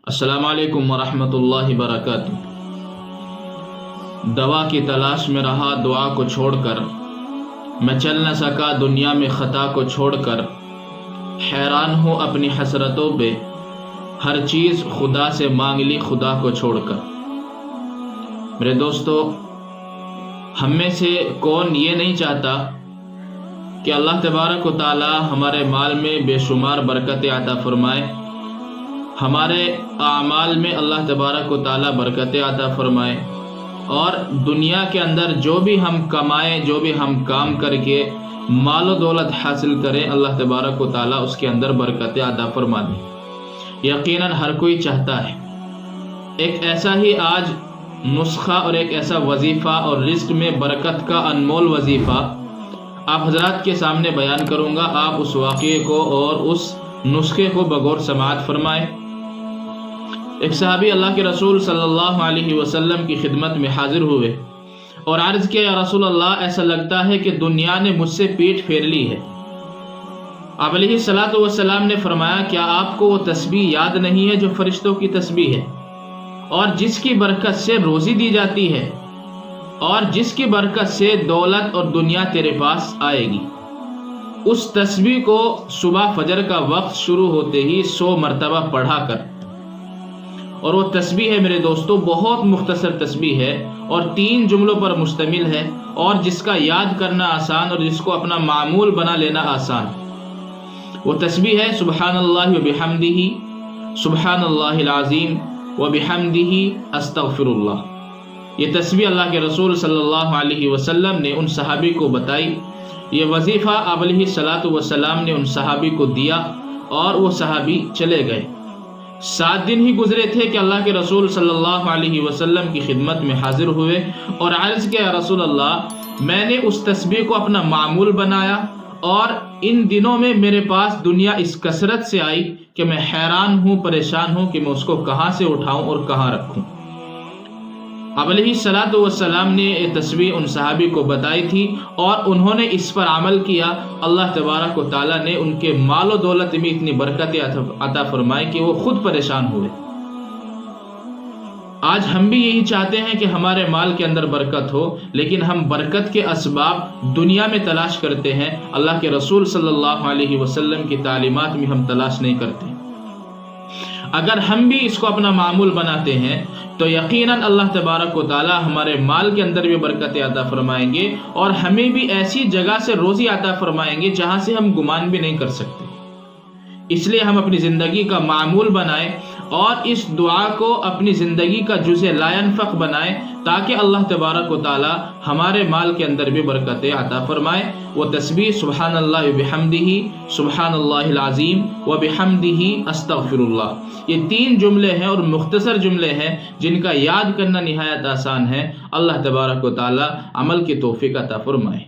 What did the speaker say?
السلام علیکم ورحمۃ اللہ وبرکاتہ۔ دوا کی تلاش میں رہا دعا کو چھوڑ کر، میں چل نہ سکا دنیا میں خطا کو چھوڑ کر، حیران ہوں اپنی حسرتوں پہ، ہر چیز خدا سے مانگ لی خدا کو چھوڑ کر۔ میرے دوستو، ہم میں سے کون یہ نہیں چاہتا کہ اللہ تبارک و تعالی ہمارے مال میں بے شمار برکت عطا فرمائے، ہمارے اعمال میں اللہ تبارک و تعالی برکت عطا فرمائے، اور دنیا کے اندر جو بھی ہم کمائیں، جو بھی ہم کام کر کے مال و دولت حاصل کریں، اللہ تبارک و تعالی اس کے اندر برکت عطا فرما دے۔ یقیناً ہر کوئی چاہتا ہے۔ ایک ایسا ہی آج نسخہ اور ایک ایسا وظیفہ اور رزق میں برکت کا انمول وظیفہ آپ حضرات کے سامنے بیان کروں گا۔ آپ اس واقعے کو اور اس نسخے کو بغور سماعت فرمائیں۔ ایک صحابی اللہ کے رسول صلی اللہ علیہ وسلم کی خدمت میں حاضر ہوئے اور عرض کیا، یا رسول اللہ، ایسا لگتا ہے کہ دنیا نے مجھ سے پیٹھ پھیر لی ہے۔ آپ علیہ الصلوۃ والسلام نے فرمایا، کیا آپ کو وہ تسبیح یاد نہیں ہے جو فرشتوں کی تسبیح ہے، اور جس کی برکت سے روزی دی جاتی ہے، اور جس کی برکت سے دولت اور دنیا تیرے پاس آئے گی؟ اس تسبیح کو صبح فجر کا وقت شروع ہوتے ہی 100 مرتبہ پڑھا کر، اور وہ تسبیح ہے میرے دوستو بہت مختصر تسبیح ہے اور 3 جملوں پر مشتمل ہے، اور جس کا یاد کرنا آسان اور جس کو اپنا معمول بنا لینا آسان۔ وہ تسبیح ہے سبحان اللہ وبحمدہ، سبحان اللہ العظیم وبحمدہ استغفر اللہ۔ یہ تسبیح اللہ کے رسول صلی اللہ علیہ وسلم نے ان صحابی کو بتائی۔ یہ وظیفہ آپ علیہ الصلوۃ والسلام نے ان صحابی کو دیا اور وہ صحابی چلے گئے۔ 7 دن ہی گزرے تھے کہ اللہ کے رسول صلی اللہ علیہ وسلم کی خدمت میں حاضر ہوئے اور عرض کیا، یا رسول اللہ، میں نے اس تسبیح کو اپنا معمول بنایا، اور ان دنوں میں میرے پاس دنیا اس کثرت سے آئی کہ میں حیران ہوں، پریشان ہوں کہ میں اس کو کہاں سے اٹھاؤں اور کہاں رکھوں۔ آپ علیہ الصلوۃ والسلام نے یہ تسبیح ان صحابی کو بتائی تھی اور انہوں نے اس پر عمل کیا۔ اللہ تبارک و تعالیٰ نے ان کے مال و دولت میں اتنی برکت عطا فرمائی کہ وہ خود پریشان ہوئے۔ آج ہم بھی یہی چاہتے ہیں کہ ہمارے مال کے اندر برکت ہو، لیکن ہم برکت کے اسباب دنیا میں تلاش کرتے ہیں، اللہ کے رسول صلی اللہ علیہ وسلم کی تعلیمات میں ہم تلاش نہیں کرتے۔ اگر ہم بھی اس کو اپنا معمول بناتے ہیں تو یقیناً اللہ تبارک و تعالی ہمارے مال کے اندر بھی برکت عطا فرمائیں گے، اور ہمیں بھی ایسی جگہ سے روزی عطا فرمائیں گے جہاں سے ہم گمان بھی نہیں کر سکتے۔ اس لیے ہم اپنی زندگی کا معمول بنائیں اور اس دعا کو اپنی زندگی کا جزء لا ينفق بنائیں، تاکہ اللہ تبارک و تعالی ہمارے مال کے اندر بھی برکت عطا فرمائے۔ وہ تسبیح سبحان اللہ وبحمدہ، سبحان اللہ العظیم وبحمدہ استغفر اللہ، یہ 3 جملے ہیں اور مختصر جملے ہیں جن کا یاد کرنا نہایت آسان ہے۔ اللہ تبارک و تعالی عمل کی توفیق عطا فرمائے۔